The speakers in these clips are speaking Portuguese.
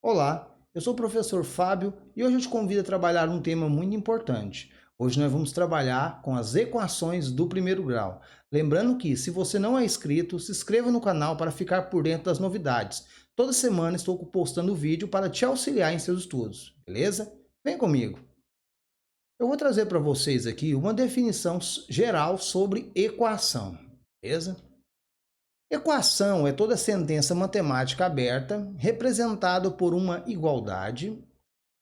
Olá, eu sou o professor Fábio e hoje eu te convido a trabalhar um tema muito importante. Hoje nós vamos trabalhar com as equações do primeiro grau. Lembrando que, se você não é inscrito, se inscreva no canal para ficar por dentro das novidades. Toda semana estou postando vídeo para te auxiliar em seus estudos, beleza? Vem comigo. Eu vou trazer para vocês aqui uma definição geral sobre equação, beleza? Equação é toda sentença matemática aberta, representada por uma igualdade,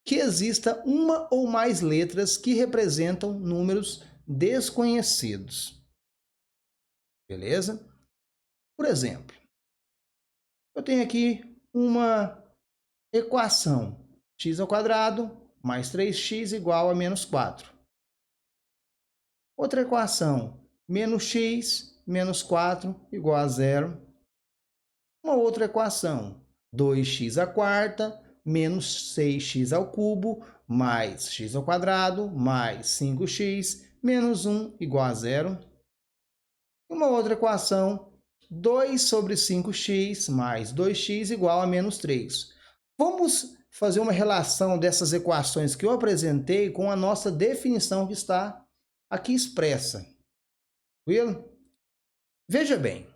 que exista uma ou mais letras que representam números desconhecidos. Beleza? Por exemplo, eu tenho aqui uma equação: x ao quadrado mais 3x igual a menos 4. Outra equação: menos x menos 4 igual a zero. Uma outra equação: 2x à quarta menos 6x ao cubo mais x ao quadrado mais 5x menos 1 igual a zero. Uma outra equação: 2 sobre 5x mais 2x igual a menos 3. Vamos fazer uma relação dessas equações que eu apresentei com a nossa definição que está aqui expressa. Tranquilo? Veja bem,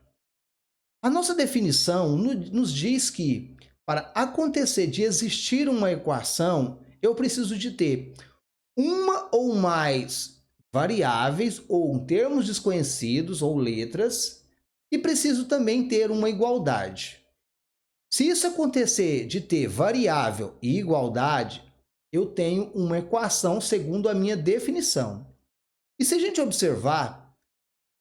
a nossa definição nos diz que, para acontecer de existir uma equação, eu preciso de ter uma ou mais variáveis ou termos desconhecidos ou letras, e preciso também ter uma igualdade. Se isso acontecer de ter variável e igualdade, eu tenho uma equação segundo a minha definição. E se a gente observar,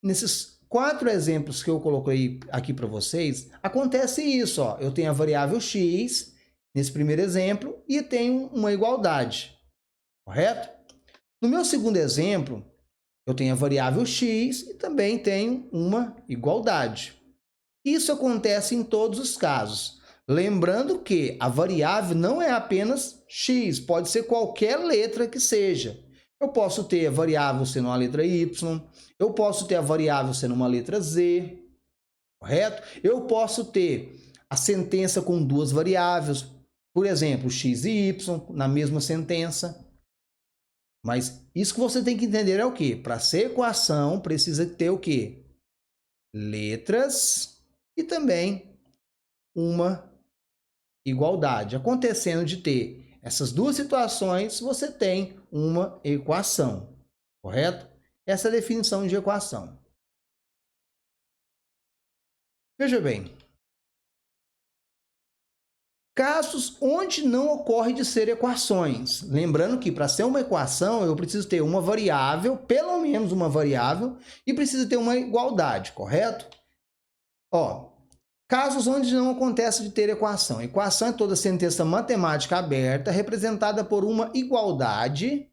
nesses 4 exemplos que eu coloquei aqui para vocês, acontece isso, ó. Eu tenho a variável x nesse primeiro exemplo e tenho uma igualdade, correto? No meu segundo exemplo, eu tenho a variável x e também tenho uma igualdade. Isso acontece em todos os casos. Lembrando que a variável não é apenas x, pode ser qualquer letra que seja. Eu posso ter a variável sendo uma letra y, eu posso ter a variável sendo uma letra z, correto? Eu posso ter a sentença com duas variáveis, por exemplo, x e y, na mesma sentença. Mas isso que você tem que entender é o quê? Para ser equação, precisa ter o quê? Letras e também uma igualdade. Acontecendo de ter essas duas situações, você tem uma equação, correto? Essa é a definição de equação. Veja bem, casos onde não ocorre de ser equações. Lembrando que para ser uma equação, eu preciso ter uma variável, pelo menos uma variável, e preciso ter uma igualdade, correto? Ó, casos onde não acontece de ter equação. Equação é toda sentença matemática aberta, representada por uma igualdade,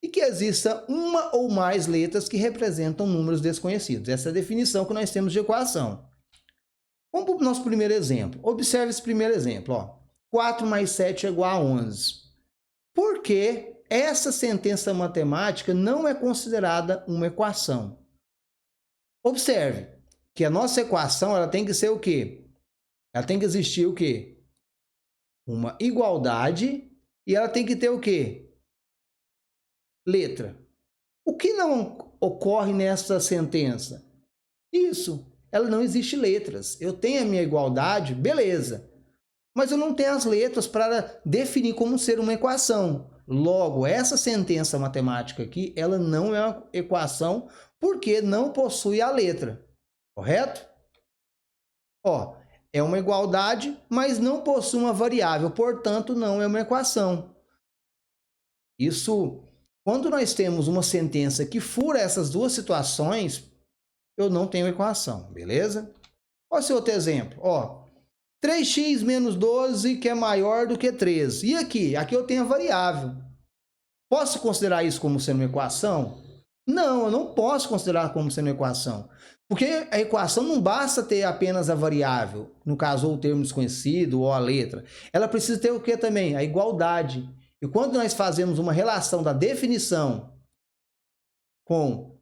e que exista uma ou mais letras que representam números desconhecidos. Essa é a definição que nós temos de equação. Vamos para o nosso primeiro exemplo. Observe esse primeiro exemplo. Ó. 4 mais 7 é igual a 11. Por que essa sentença matemática não é considerada uma equação? Observe que a nossa equação ela tem que ser o quê? Ela tem que existir o quê? Uma igualdade e ela tem que ter o quê? Letra. O que não ocorre nessa sentença? Isso, ela não existe letras. Eu tenho a minha igualdade, beleza. Mas eu não tenho as letras para definir como ser uma equação. Logo, essa sentença matemática aqui, ela não é uma equação porque não possui a letra, correto? Ó, é uma igualdade, mas não possui uma variável, portanto, não é uma equação. Isso, quando nós temos uma sentença que fura essas duas situações, eu não tenho equação, beleza? Olha esse outro exemplo, ó. 3x menos 12 que é maior do que 13. E aqui? Aqui eu tenho a variável. Posso considerar isso como sendo uma equação? Não, eu não posso considerar como sendo uma equação. Porque a equação não basta ter apenas a variável, no caso, ou o termo desconhecido, ou a letra. Ela precisa ter o que também? A igualdade. E quando nós fazemos uma relação da definição com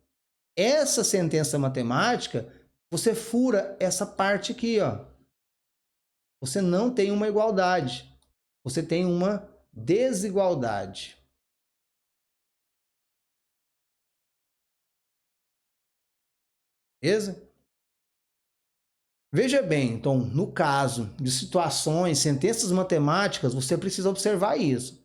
essa sentença matemática, você fura essa parte aqui, ó. Você não tem uma igualdade. você tem uma desigualdade. Beleza? Veja bem, então, no caso de situações, sentenças matemáticas, você precisa observar isso.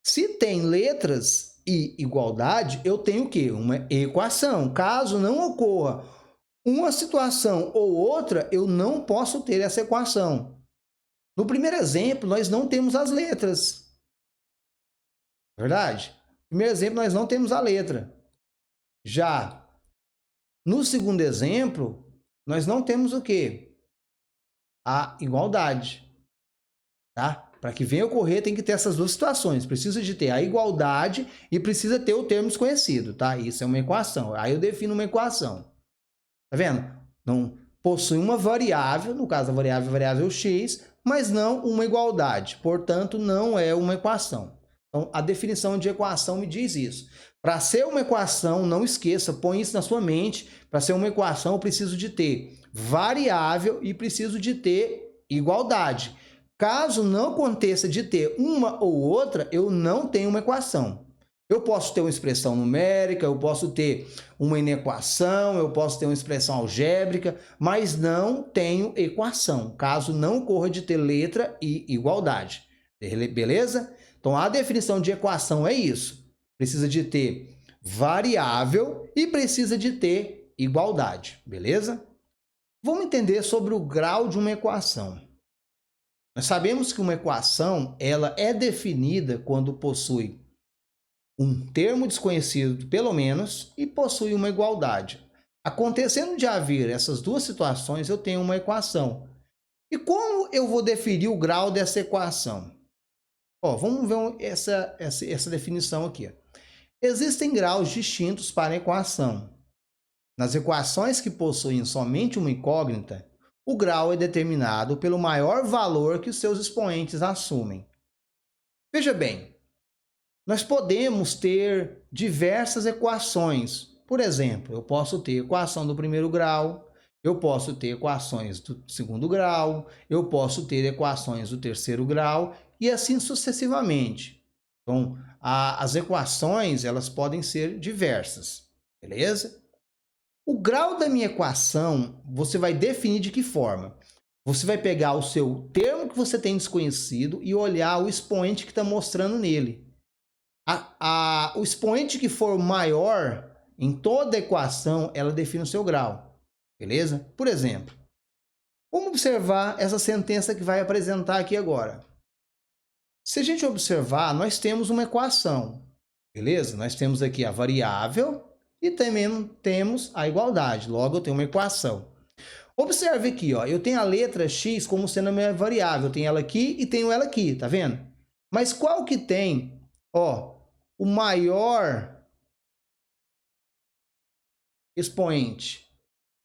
Se tem letras e igualdade, eu tenho o quê? Uma equação. Caso não ocorra uma situação ou outra, eu não posso ter essa equação. No primeiro exemplo, nós não temos as letras. Verdade? No primeiro exemplo, nós não temos a letra. Já no segundo exemplo, nós não temos o quê? A igualdade, tá? Para que venha ocorrer, tem que ter essas duas situações. Precisa de ter a igualdade e precisa ter o termo desconhecido, tá? Isso é uma equação. Aí eu defino uma equação. Tá vendo? Não possui uma variável, no caso a variável x, mas não uma igualdade. Portanto, não é uma equação. Então, a definição de equação me diz isso. Para ser uma equação, não esqueça, põe isso na sua mente. Para ser uma equação, eu preciso de ter variável e preciso de ter igualdade. Caso não aconteça de ter uma ou outra, eu não tenho uma equação. Eu posso ter uma expressão numérica, eu posso ter uma inequação, eu posso ter uma expressão algébrica, mas não tenho equação, caso não ocorra de ter letra e igualdade. Beleza? Então, a definição de equação é isso. Precisa de ter variável e precisa de ter igualdade. Beleza? Vamos entender sobre o grau de uma equação. Nós sabemos que uma equação ela é definida quando possui um termo desconhecido, pelo menos, e possui uma igualdade. Acontecendo de haver essas duas situações, eu tenho uma equação. E como eu vou definir o grau dessa equação? Vamos ver essa definição aqui. Existem graus distintos para a equação. Nas equações que possuem somente uma incógnita, o grau é determinado pelo maior valor que os seus expoentes assumem. Veja bem, nós podemos ter diversas equações. Por exemplo, eu posso ter equação do primeiro grau, eu posso ter equações do segundo grau, eu posso ter equações do terceiro grau e assim sucessivamente. Então, as equações elas podem ser diversas, beleza? O grau da minha equação, você vai definir de que forma? Você vai pegar o seu termo que você tem desconhecido e olhar o expoente que está mostrando nele. O expoente que for maior em toda a equação, ela define o seu grau, beleza? Por exemplo, vamos observar essa sentença que vai apresentar aqui agora. Se a gente observar, nós temos uma equação, beleza? Nós temos aqui a variável e também temos a igualdade, logo eu tenho uma equação. Observe aqui, eu tenho a letra x como sendo a minha variável, eu tenho ela aqui e tenho ela aqui, tá vendo? Mas qual que tem, o maior expoente?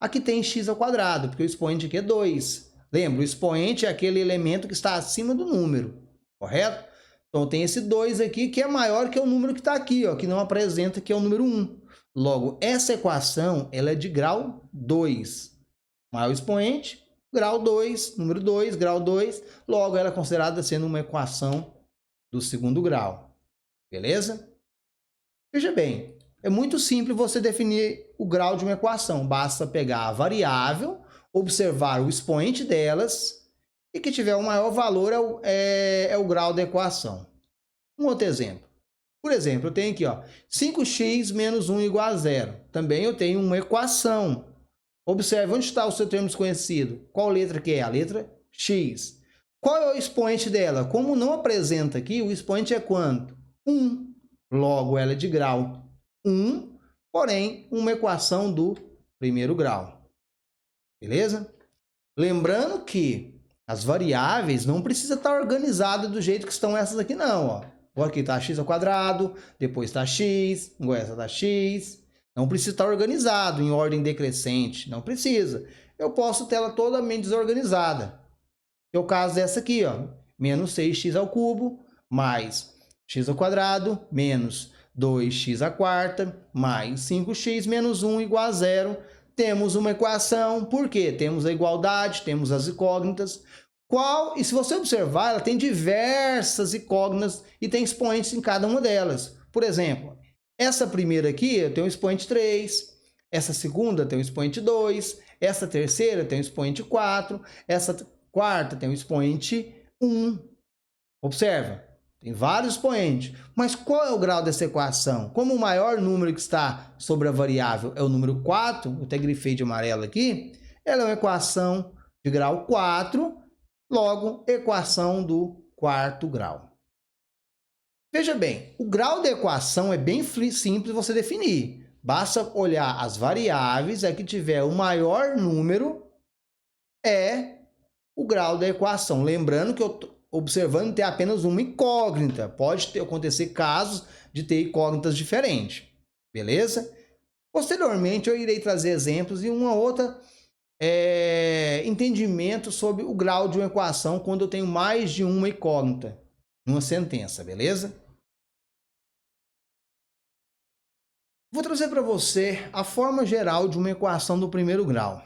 Aqui tem x ao quadrado, porque o expoente aqui é 2. Lembra, o expoente é aquele elemento que está acima do número, correto? Então, tem esse 2 aqui, que é maior que o número que está aqui, que não apresenta, que é o número 1. Logo, essa equação ela é de grau 2. Maior expoente, grau 2, número 2, grau 2. Logo, ela é considerada sendo uma equação do segundo grau. Beleza? Veja bem, é muito simples você definir o grau de uma equação. Basta pegar a variável, observar o expoente delas e que tiver o maior valor é o grau da equação. Um outro exemplo. Por exemplo, eu tenho aqui 5x menos 1 igual a 0. Também eu tenho uma equação. Observe onde está o seu termo desconhecido. Qual letra que é? A letra x. Qual é o expoente dela? Como não apresenta aqui, o expoente é quanto? 1. Logo, ela é de grau 1, porém, uma equação do primeiro grau. Beleza? Lembrando que as variáveis não precisam estar organizadas do jeito que estão essas aqui, não. Agora aqui está x ao quadrado, depois está x, agora essa está x. Não precisa estar organizado em ordem decrescente, não precisa. Eu posso ter ela totalmente desorganizada. É o caso dessa aqui, menos 6x ao cubo, mais x ao quadrado, menos 2x à quarta, mais 5x menos 1 igual a 0. Temos uma equação, por quê? Temos a igualdade, temos as incógnitas. E se você observar, ela tem diversas incógnitas e tem expoentes em cada uma delas. Por exemplo, essa primeira aqui tem um expoente 3, essa segunda tem um expoente 2, essa terceira tem um expoente 4, essa quarta tem um expoente 1. Observa, tem vários expoentes. Mas qual é o grau dessa equação? Como o maior número que está sobre a variável é o número 4, eu até grifei de amarelo aqui, ela é uma equação de grau 4, logo, equação do quarto grau. Veja bem, o grau da equação é bem simples você definir. Basta olhar as variáveis, a que tiver o maior número é o grau da equação. Lembrando que eu estou observando ter apenas uma incógnita. Pode acontecer casos de ter incógnitas diferentes. Beleza? Posteriormente, eu irei trazer exemplos e uma outra entendimento sobre o grau de uma equação quando eu tenho mais de uma incógnita numa sentença, beleza? Vou trazer para você a forma geral de uma equação do primeiro grau.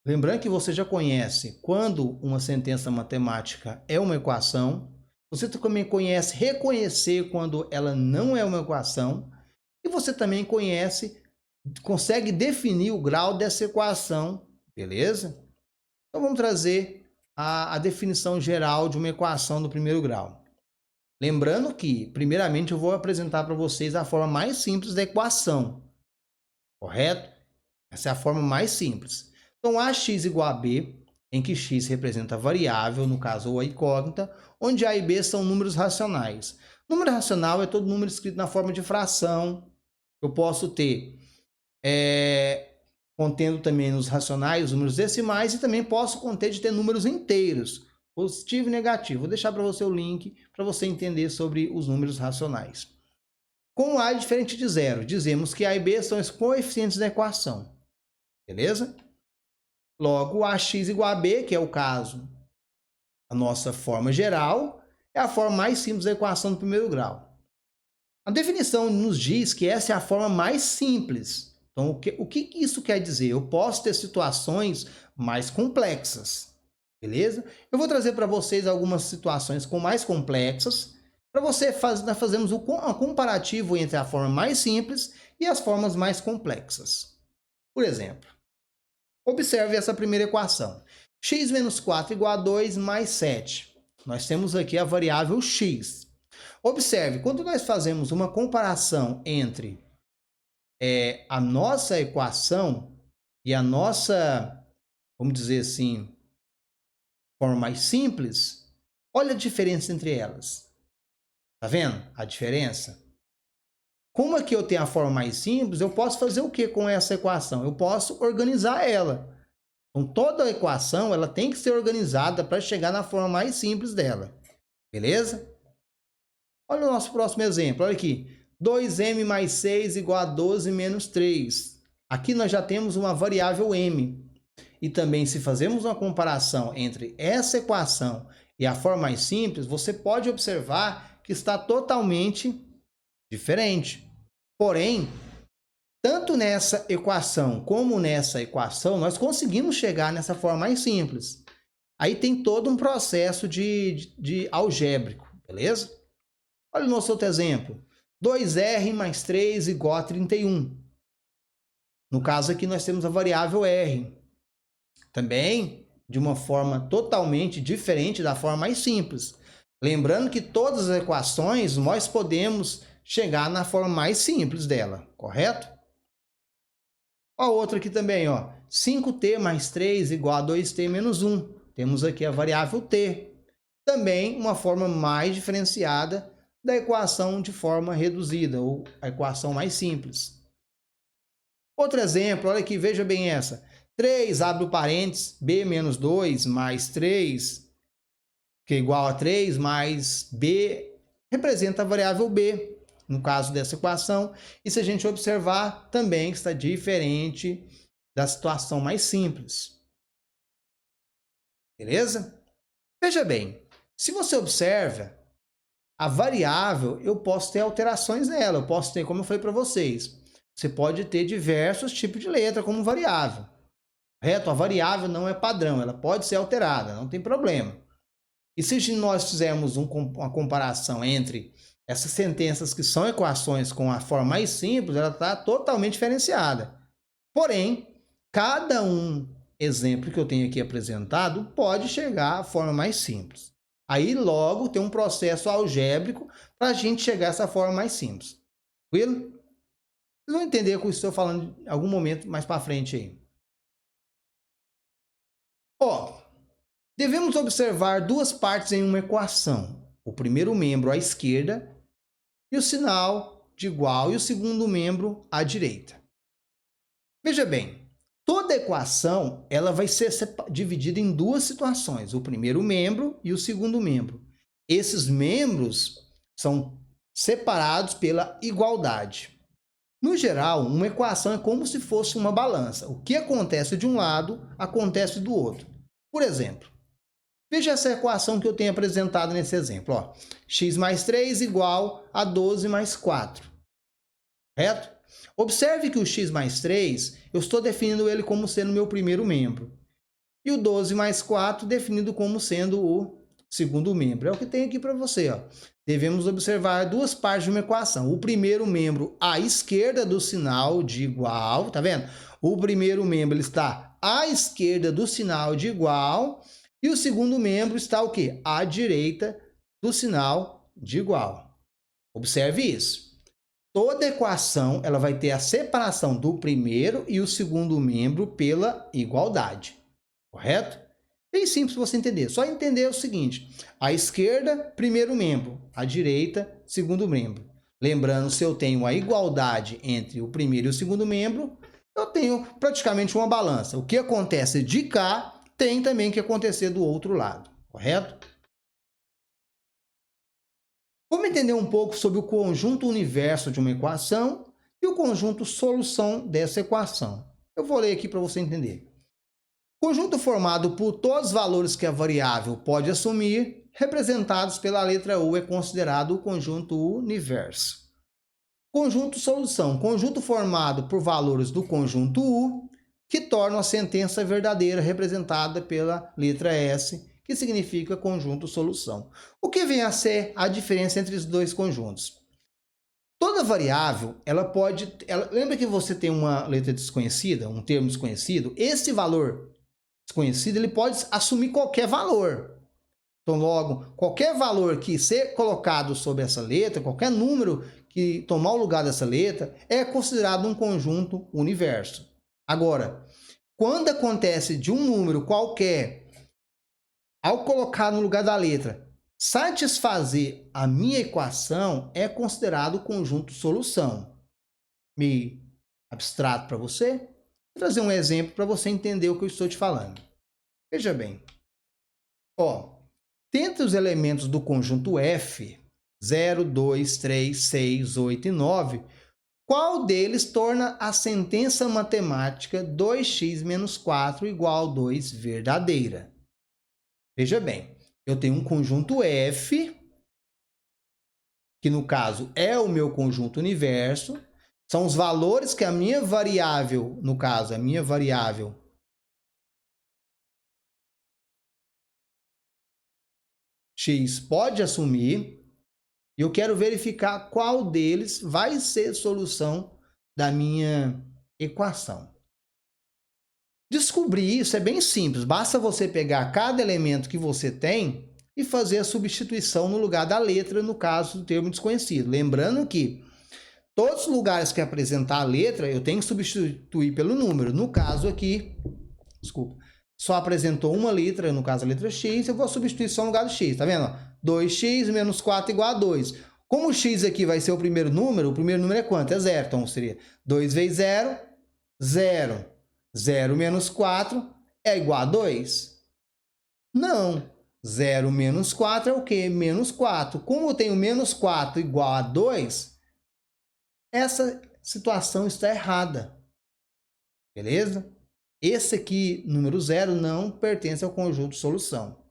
Lembrando que você já conhece quando uma sentença matemática é uma equação, você também conhece reconhecer quando ela não é uma equação, e você também consegue definir o grau dessa equação, beleza? Então vamos trazer a definição geral de uma equação do primeiro grau. Lembrando que, primeiramente, eu vou apresentar para vocês a forma mais simples da equação, correto? Essa é a forma mais simples. Então, ax igual a b, em que x representa a variável, no caso, ou a incógnita, onde a e b são números racionais. Número racional é todo número escrito na forma de fração. Eu posso ter contendo também nos racionais, os números decimais, e também posso ter números inteiros, positivo e negativo. Vou deixar para você o link para você entender sobre os números racionais. Com a é diferente de zero, dizemos que a e b são os coeficientes da equação. Beleza? Logo, ax igual a b, que é o caso, a nossa forma geral, é a forma mais simples da equação do primeiro grau. A definição nos diz que essa é a forma mais simples. Então, o que isso quer dizer? Eu posso ter situações mais complexas, beleza? Eu vou trazer para vocês algumas situações mais complexas, para nós fazermos um comparativo entre a forma mais simples e as formas mais complexas. Por exemplo, observe essa primeira equação. X menos 4 igual a 2 mais 7. Nós temos aqui a variável x. Observe, quando nós fazemos uma comparação entre a nossa equação e a nossa, vamos dizer assim, forma mais simples, olha a diferença entre elas. Tá vendo a diferença? Como aqui eu tenho a forma mais simples, eu posso fazer o que com essa equação? Eu posso organizar ela. Então, toda a equação ela tem que ser organizada para chegar na forma mais simples dela. Beleza? Olha o nosso próximo exemplo. Olha aqui. 2m mais 6 igual a 12 menos 3. Aqui nós já temos uma variável m. E também, se fazermos uma comparação entre essa equação e a forma mais simples, você pode observar que está totalmente diferente. Porém, tanto nessa equação como nessa equação, nós conseguimos chegar nessa forma mais simples. Aí tem todo um processo de algébrico, beleza? Olha o nosso outro exemplo. 2r mais 3 igual a 31. No caso aqui nós temos a variável r. Também de uma forma totalmente diferente da forma mais simples. Lembrando que todas as equações nós podemos chegar na forma mais simples dela, correto? Ó, outra aqui também, ó. 5t mais 3 igual a 2t menos 1. Temos aqui a variável t. Também uma forma mais diferenciada da equação de forma reduzida, ou a equação mais simples. Outro exemplo, olha aqui, veja bem essa. 3, abre o parênteses, b menos 2 mais 3, que é igual a 3, mais b, representa a variável b, no caso dessa equação. E se a gente observar, também está diferente da situação mais simples. Beleza? Veja bem, se você observa, a variável, eu posso ter alterações nela. Eu posso ter, como eu falei para vocês, você pode ter diversos tipos de letra como variável. Correto? A variável não é padrão, ela pode ser alterada, não tem problema. E se nós fizermos uma comparação entre essas sentenças que são equações com a forma mais simples, ela está totalmente diferenciada. Porém, cada exemplo que eu tenho aqui apresentado pode chegar à forma mais simples. Aí logo tem um processo algébrico para a gente chegar a essa forma mais simples. Tranquilo? Vocês vão entender o que eu estou falando em algum momento mais para frente aí. Ó, devemos observar duas partes em uma equação. O primeiro membro à esquerda e o sinal de igual e o segundo membro à direita. Veja bem, toda equação ela vai ser dividida em duas situações, o primeiro membro e o segundo membro. Esses membros são separados pela igualdade. No geral, uma equação é como se fosse uma balança. O que acontece de um lado, acontece do outro. Por exemplo, veja essa equação que eu tenho apresentado nesse exemplo. Ó. X mais 3 igual a 12 mais 4. Correto? Observe que o x mais 3, eu estou definindo ele como sendo o meu primeiro membro. E o 12 mais 4 definido como sendo o segundo membro. É o que tem aqui para você. Ó. Devemos observar duas partes de uma equação. O primeiro membro à esquerda do sinal de igual, tá vendo? O primeiro membro ele está à esquerda do sinal de igual e o segundo membro está o quê? À direita do sinal de igual. Observe isso. Toda equação ela vai ter a separação do primeiro e o segundo membro pela igualdade, correto? Bem simples você entender. Só entender o seguinte: à esquerda, primeiro membro, à direita, segundo membro. Lembrando, se eu tenho a igualdade entre o primeiro e o segundo membro, eu tenho praticamente uma balança. O que acontece de cá tem também que acontecer do outro lado, correto? Vamos entender um pouco sobre o conjunto universo de uma equação e o conjunto solução dessa equação. Eu vou ler aqui para você entender. Conjunto formado por todos os valores que a variável pode assumir, representados pela letra U, é considerado o conjunto universo. Conjunto solução. Conjunto formado por valores do conjunto U, que tornam a sentença verdadeira, representada pela letra S, que significa conjunto solução. O que vem a ser a diferença entre os dois conjuntos? Toda variável, lembra que você tem uma letra desconhecida, um termo desconhecido? Esse valor desconhecido, ele pode assumir qualquer valor. Então, logo, qualquer valor que ser colocado sobre essa letra, qualquer número que tomar o lugar dessa letra, é considerado um conjunto universo. Agora, quando acontece de um número qualquer, ao colocar no lugar da letra, satisfazer a minha equação, é considerado conjunto solução. Meio abstrato para você? Vou trazer um exemplo para você entender o que eu estou te falando. Veja bem. Ó, dentre os elementos do conjunto F, 0, 2, 3, 6, 8 e 9, qual deles torna a sentença matemática 2x menos 4 igual a 2 verdadeira? Veja bem, eu tenho um conjunto F, que no caso é o meu conjunto universo, são os valores que a minha variável, no caso, a minha variável x pode assumir, e eu quero verificar qual deles vai ser solução da minha equação. Descobrir isso é bem simples, basta você pegar cada elemento que você tem e fazer a substituição no lugar da letra, no caso do termo desconhecido. Lembrando que todos os lugares que apresentar a letra, eu tenho que substituir pelo número. No caso aqui, desculpa, só apresentou uma letra, no caso a letra x, eu vou substituir só no lugar do x, tá vendo? 2x menos 4 igual a 2. Como o x aqui vai ser o primeiro número é quanto? É 0. Então seria 2 vezes 0, 0. 0 menos 4 é igual a 2? Não. 0 menos 4 é o quê? Menos 4. Como eu tenho menos 4 igual a 2, essa situação está errada. Beleza? Esse aqui, número 0, não pertence ao conjunto solução.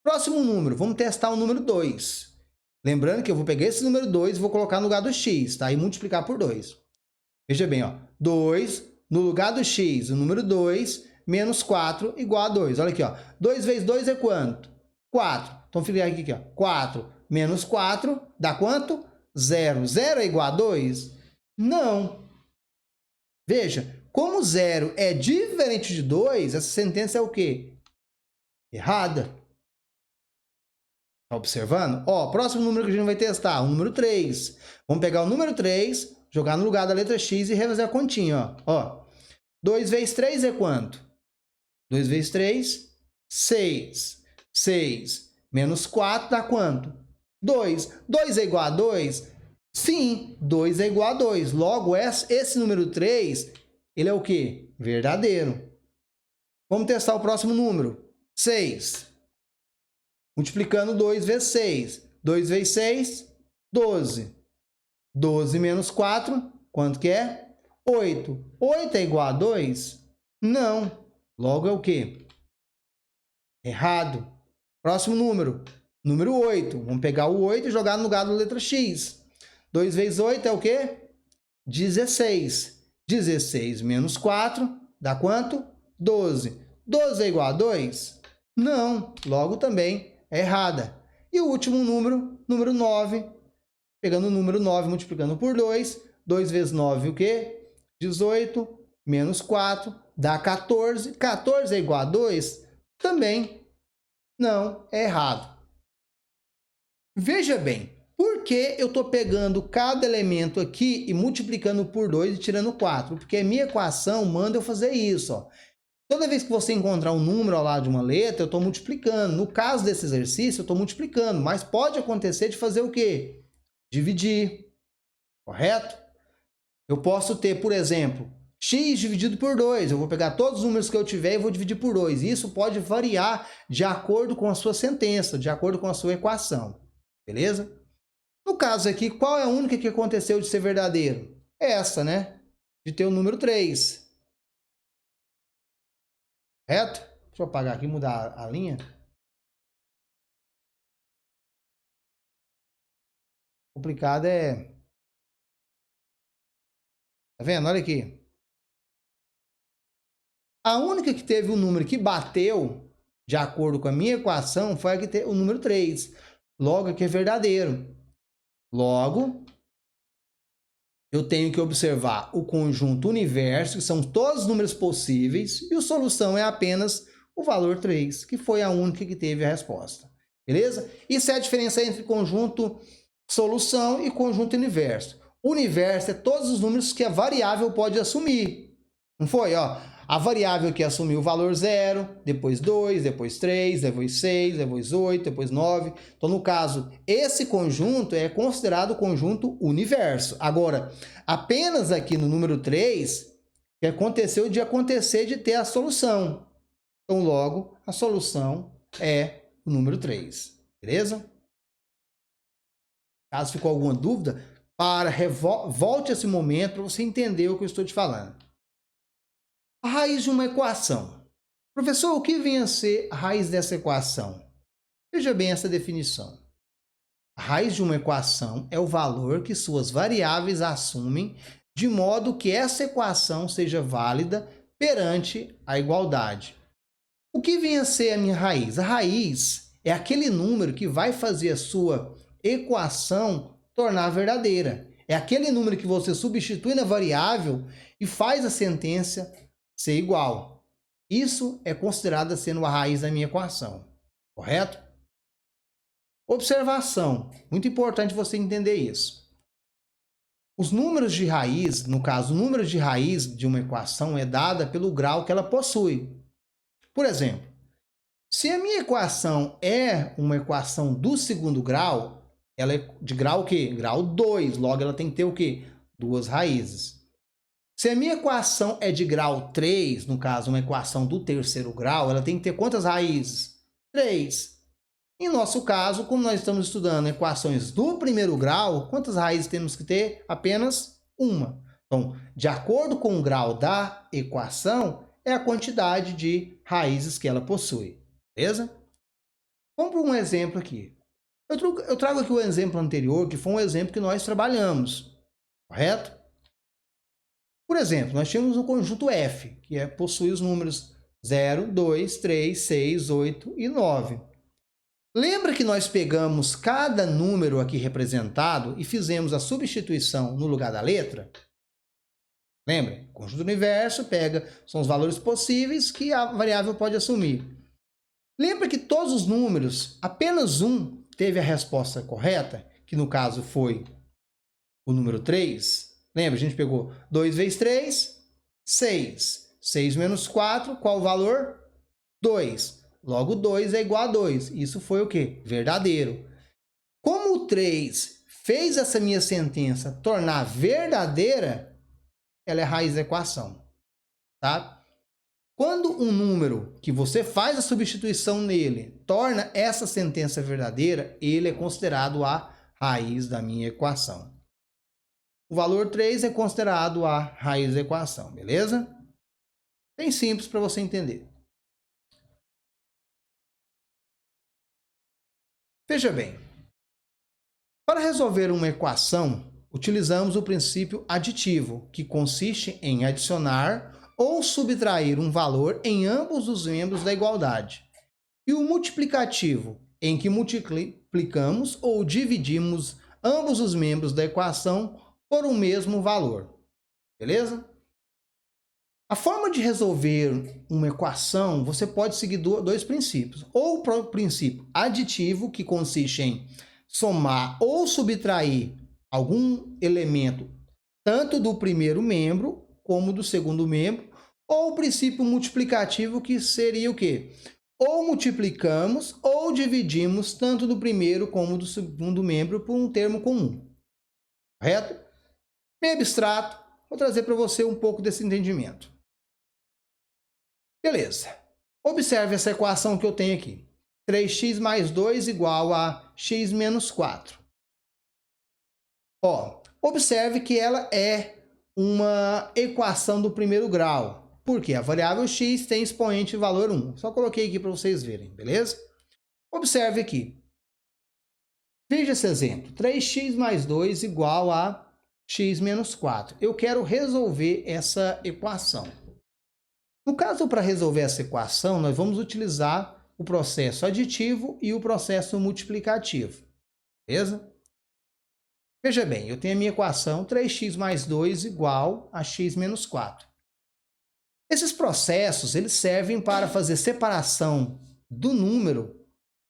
Próximo número, vamos testar o número 2. Lembrando que eu vou pegar esse número 2 e vou colocar no lugar do x, tá? E multiplicar por 2. Veja bem, ó. 2, no lugar do x, o número 2, menos 4 igual a 2. Olha aqui, ó. 2 vezes 2 é quanto? 4. Então, fica aqui, ó. 4 menos 4 dá quanto? 0. 0 é igual a 2? Não. Veja, como 0 é diferente de 2, essa sentença é o quê? Errada. Tá observando? Ó, próximo número que a gente vai testar, o número 3. Vamos pegar o número 3, jogar no lugar da letra X e refazer a continha, ó. 2 vezes 3 é quanto? 2 vezes 3, 6. 6 menos 4 dá quanto? 2. 2 é igual a 2? Sim, 2 é igual a 2. Logo, esse número 3, ele é o quê? Verdadeiro. Vamos testar o próximo número. 6. Multiplicando 2 vezes 6. 2 vezes 6, 12. 12 menos 4, quanto que é? 8. 8 é igual a 2? Não. Logo é o quê? Errado. Próximo número. Número 8. Vamos pegar o 8 e jogar no lugar da letra X. 2 vezes 8 é o quê? 16. 16 menos 4 dá quanto? 12. 12 é igual a 2? Não. Logo também é errada. E o último número, número 9. Pegando o número 9, multiplicando por 2. 2 vezes 9 o quê? 18 menos 4 dá 14. 14 é igual a 2? Também não, é errado. Veja bem, por que eu estou pegando cada elemento aqui e multiplicando por 2 e tirando 4? Porque a minha equação manda eu fazer isso, ó. Toda vez que você encontrar um número ao lado de uma letra, eu estou multiplicando. No caso desse exercício, eu estou multiplicando, mas pode acontecer de fazer o quê? Dividir, correto? Eu posso ter, por exemplo, x dividido por 2. Eu vou pegar todos os números que eu tiver e vou dividir por 2. Isso pode variar de acordo com a sua sentença, de acordo com a sua equação. Beleza? No caso aqui, qual é a única que aconteceu de ser verdadeiro? Essa, né? De ter o número 3. Correto? Deixa eu apagar aqui e mudar a linha. Complicado é... Tá vendo? Olha aqui. A única que teve o número que bateu, de acordo com a minha equação, foi a que teve o número 3. Logo, aqui é verdadeiro. Logo, eu tenho que observar o conjunto universo, que são todos os números possíveis, e a solução é apenas o valor 3, que foi a única que teve a resposta. Beleza? Isso é a diferença entre conjunto solução e conjunto universo. O universo é todos os números que a variável pode assumir. Não foi? Ó, a variável que assumiu o valor 0, depois 2, depois 3, depois 6, depois 8, depois 9. Então, no caso, esse conjunto é considerado conjunto universo. Agora, apenas aqui no número 3, que aconteceu de ter a solução. Então, logo, a solução é o número 3. Beleza? Caso ficou alguma dúvida, volte a esse momento para você entender o que eu estou te falando. A raiz de uma equação. Professor, o que vem a ser a raiz dessa equação? Veja bem essa definição. A raiz de uma equação é o valor que suas variáveis assumem de modo que essa equação seja válida perante a igualdade. O que vem a ser a minha raiz? A raiz é aquele número que vai fazer a sua equação tornar verdadeira. É aquele número que você substitui na variável e faz a sentença ser igual. Isso é considerado sendo a raiz da minha equação, correto? Observação, muito importante você entender isso. Os números de raiz, no caso, o número de raiz de uma equação é dada pelo grau que ela possui. Por exemplo, se a minha equação é uma equação do segundo grau, ela é de grau o quê? Grau 2, logo ela tem que ter o quê? 2 raízes. Se a minha equação é de grau 3, no caso, uma equação do terceiro grau, ela tem que ter quantas raízes? 3. Em nosso caso, como nós estamos estudando equações do primeiro grau, quantas raízes temos que ter? Apenas uma. Então, de acordo com o grau da equação, é a quantidade de raízes que ela possui. Beleza? Vamos para um exemplo aqui. Eu trago aqui o exemplo anterior, que foi um exemplo que nós trabalhamos. Correto? Por exemplo, nós tínhamos um conjunto F, que possui os números 0, 2, 3, 6, 8 e 9. Lembra que nós pegamos cada número aqui representado e fizemos a substituição no lugar da letra? Lembra? Conjunto do universo são os valores possíveis que a variável pode assumir. Lembra que todos os números, apenas um teve a resposta correta, que no caso foi o número 3? Lembra? A gente pegou 2 vezes 3, 6. 6 menos 4, qual o valor? 2. Logo, 2 é igual a 2. Isso foi o quê? Verdadeiro. Como o 3 fez essa minha sentença tornar verdadeira, ela é raiz da equação. Tá? Quando um número que você faz a substituição nele torna essa sentença verdadeira, ele é considerado a raiz da minha equação. O valor 3 é considerado a raiz da equação, beleza? Bem simples para você entender. Veja bem, para resolver uma equação, utilizamos o princípio aditivo, que consiste em adicionar ou subtrair um valor em ambos os membros da igualdade, e o multiplicativo, em que multiplicamos ou dividimos ambos os membros da equação por um mesmo valor. Beleza? A forma de resolver uma equação, você pode seguir dois princípios. Ou o princípio aditivo, que consiste em somar ou subtrair algum elemento, tanto do primeiro membro como do segundo membro, ou o princípio multiplicativo, que seria o quê? Ou multiplicamos ou dividimos tanto do primeiro como do segundo membro por um termo comum. Correto? Bem abstrato, vou trazer para você um pouco desse entendimento. Beleza. Observe essa equação que eu tenho aqui. 3x mais 2 igual a x menos 4. Observe que ela é uma equação do primeiro grau. Por quê? A variável x tem expoente valor 1. Só coloquei aqui para vocês verem, beleza? Observe aqui. Veja esse exemplo. 3x mais 2 igual a x menos 4. Eu quero resolver essa equação. No caso, para resolver essa equação, nós vamos utilizar o processo aditivo e o processo multiplicativo. Beleza? Veja bem, eu tenho a minha equação 3x mais 2 igual a x menos 4. Esses processos, eles servem para fazer separação do número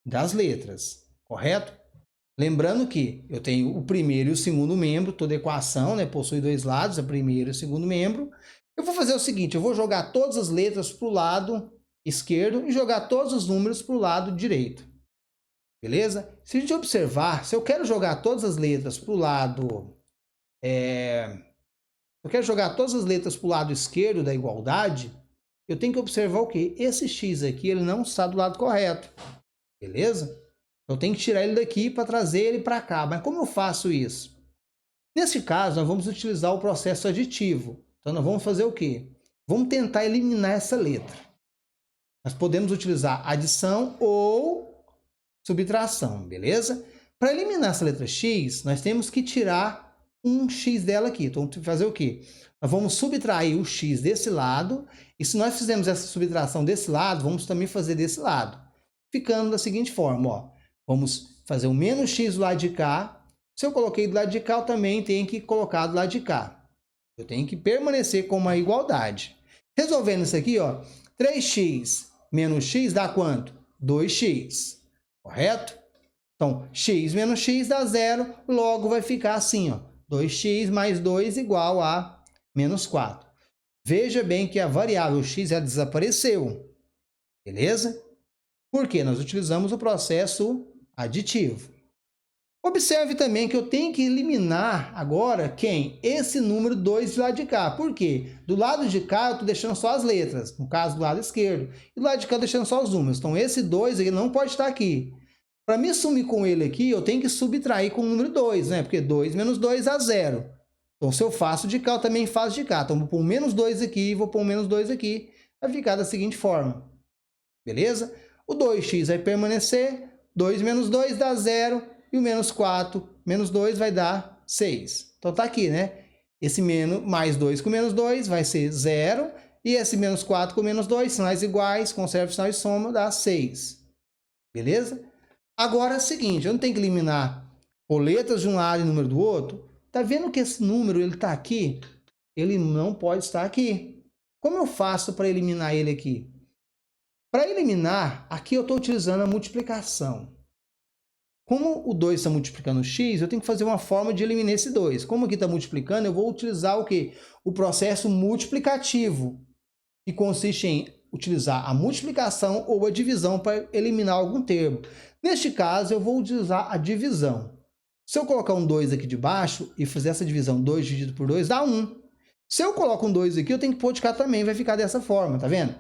das letras, correto? Lembrando que eu tenho o primeiro e o segundo membro, toda equação, né, possui dois lados, o primeiro e o segundo membro. Eu vou fazer o seguinte, eu vou jogar todas as letras para o lado esquerdo e jogar todos os números para o lado direito. Beleza? Se a gente observar, se eu quero jogar todas as letras para o lado... eu quero jogar todas as letras para o lado esquerdo da igualdade, eu tenho que observar o quê? Esse x aqui, ele não está do lado correto. Beleza? Eu tenho que tirar ele daqui para trazer ele para cá. Mas como eu faço isso? Nesse caso, nós vamos utilizar o processo aditivo. Então, nós vamos fazer o quê? Vamos tentar eliminar essa letra. Nós podemos utilizar adição ou subtração, beleza? Para eliminar essa letra x, nós temos que tirar um x dela aqui. Então, vamos fazer o quê? Nós vamos subtrair o x desse lado. E se nós fizermos essa subtração desse lado, vamos também fazer desse lado. Ficando da seguinte forma, ó. Vamos fazer o menos x do lado de cá. Se eu coloquei do lado de cá, eu também tenho que colocar do lado de cá. Eu tenho que permanecer com uma igualdade. Resolvendo isso aqui, ó, 3x menos x dá quanto? 2x, correto? Então, x menos x dá 0, logo vai ficar assim, ó, 2x mais 2 igual a menos 4. Veja bem que a variável x já desapareceu, beleza? Porque nós utilizamos o processo aditivo. Observe também que eu tenho que eliminar agora quem? Esse número 2 do lado de cá. Por quê? Do lado de cá eu estou deixando só as letras, no caso do lado esquerdo. E do lado de cá eu estou deixando só os números. Então esse 2 aqui não pode estar aqui. Para me sumir com ele aqui, eu tenho que subtrair com o número 2, né? Porque 2 menos 2 dá 0. Então se eu faço de cá, eu também faço de cá. Então vou pôr um menos 2 aqui e vou pôr um menos 2 aqui. Vai ficar da seguinte forma. Beleza? O 2x vai permanecer. 2 menos 2 dá 0. E o menos 4, menos 2 vai dar 6. Então tá aqui, né? Esse menos, mais 2 com menos 2 vai ser 0. E esse menos 4 com menos 2, sinais iguais, conserva o sinal de soma, dá 6. Beleza? Agora é o seguinte, eu não tenho que eliminar por letras de um lado e número do outro. Tá vendo que esse número ele está aqui? Ele não pode estar aqui. Como eu faço para eliminar ele aqui? Para eliminar, aqui eu estou utilizando a multiplicação. Como o 2 está multiplicando o x, eu tenho que fazer uma forma de eliminar esse 2. Como aqui está multiplicando, eu vou utilizar o quê? O processo multiplicativo, que consiste em utilizar a multiplicação ou a divisão para eliminar algum termo. Neste caso, eu vou utilizar a divisão. Se eu colocar um 2 aqui de baixo e fazer essa divisão 2 dividido por 2, dá 1. Se eu coloco um 2 aqui, eu tenho que pôr de cá também, vai ficar dessa forma, tá vendo?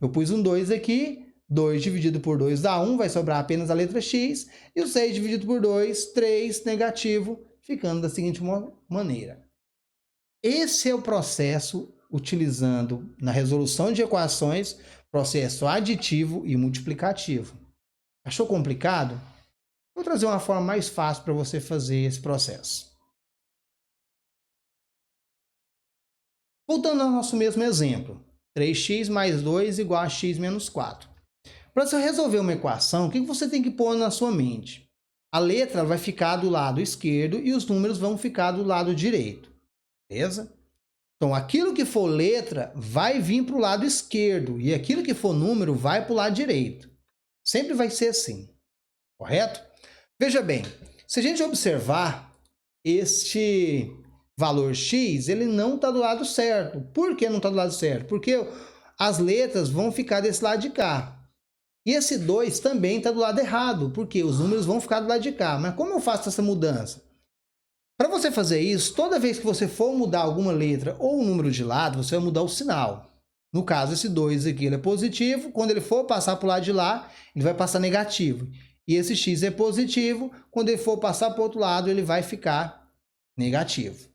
Eu pus um 2 aqui, 2 dividido por 2 dá 1, vai sobrar apenas a letra x, e o 6 dividido por 2, 3, negativo, ficando da seguinte maneira. Esse é o processo utilizando na resolução de equações, processo aditivo e multiplicativo. Achou complicado? Vou trazer uma forma mais fácil para você fazer esse processo. Voltando ao nosso mesmo exemplo, 3x mais 2 igual a x menos 4. Para você resolver uma equação, o que você tem que pôr na sua mente? A letra vai ficar do lado esquerdo e os números vão ficar do lado direito, beleza? Então, aquilo que for letra vai vir para o lado esquerdo e aquilo que for número vai para o lado direito. Sempre vai ser assim, correto? Veja bem, se a gente observar este valor x, ele não está do lado certo. Por que não está do lado certo? Porque as letras vão ficar desse lado de cá. E esse 2 também está do lado errado, porque os números vão ficar do lado de cá. Mas como eu faço essa mudança? Para você fazer isso, toda vez que você for mudar alguma letra ou um número de lado, você vai mudar o sinal. No caso, esse 2 aqui ele é positivo, quando ele for passar para o lado de lá, ele vai passar negativo. E esse x é positivo, quando ele for passar para o outro lado, ele vai ficar negativo.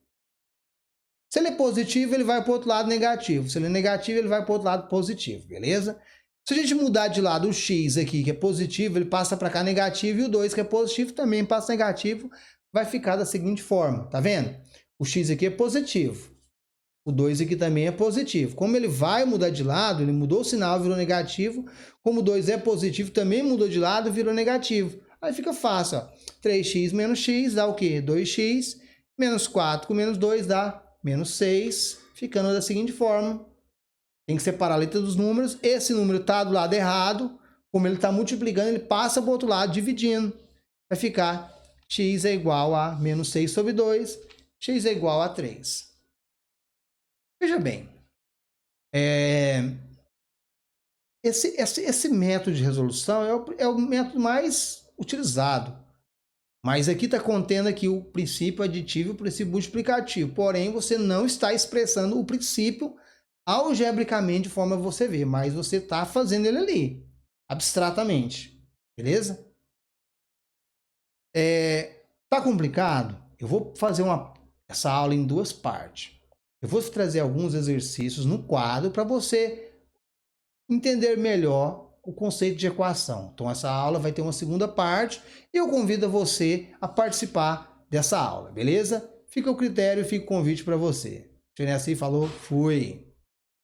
Se ele é positivo, ele vai para o outro lado negativo. Se ele é negativo, ele vai para o outro lado positivo, beleza? Se a gente mudar de lado o x aqui, que é positivo, ele passa para cá negativo, e o 2, que é positivo, também passa negativo, vai ficar da seguinte forma, tá vendo? O x aqui é positivo, o 2 aqui também é positivo. Como ele vai mudar de lado, ele mudou o sinal, virou negativo. Como o 2 é positivo, também mudou de lado, virou negativo. Aí fica fácil, ó. 3x menos x dá o quê? 2x, menos 4 com menos 2 dá menos 6, ficando da seguinte forma. Tem que separar a letra dos números. Esse número está do lado errado. Como ele está multiplicando, ele passa para o outro lado, dividindo. Vai ficar x é igual a menos 6 sobre 2. X é igual a 3. Veja bem. Esse método de resolução é o método mais utilizado. Mas aqui está contendo aqui o princípio aditivo e o princípio multiplicativo. Porém, você não está expressando o princípio algebricamente de forma a você ver, mas você está fazendo ele ali, abstratamente, beleza? Tá complicado? Eu vou fazer essa aula em duas partes. Eu vou trazer alguns exercícios no quadro para você entender melhor o conceito de equação. Então, essa aula vai ter uma segunda parte e eu convido você a participar dessa aula, beleza? Fica o critério, fica o convite para você. Falou, fui!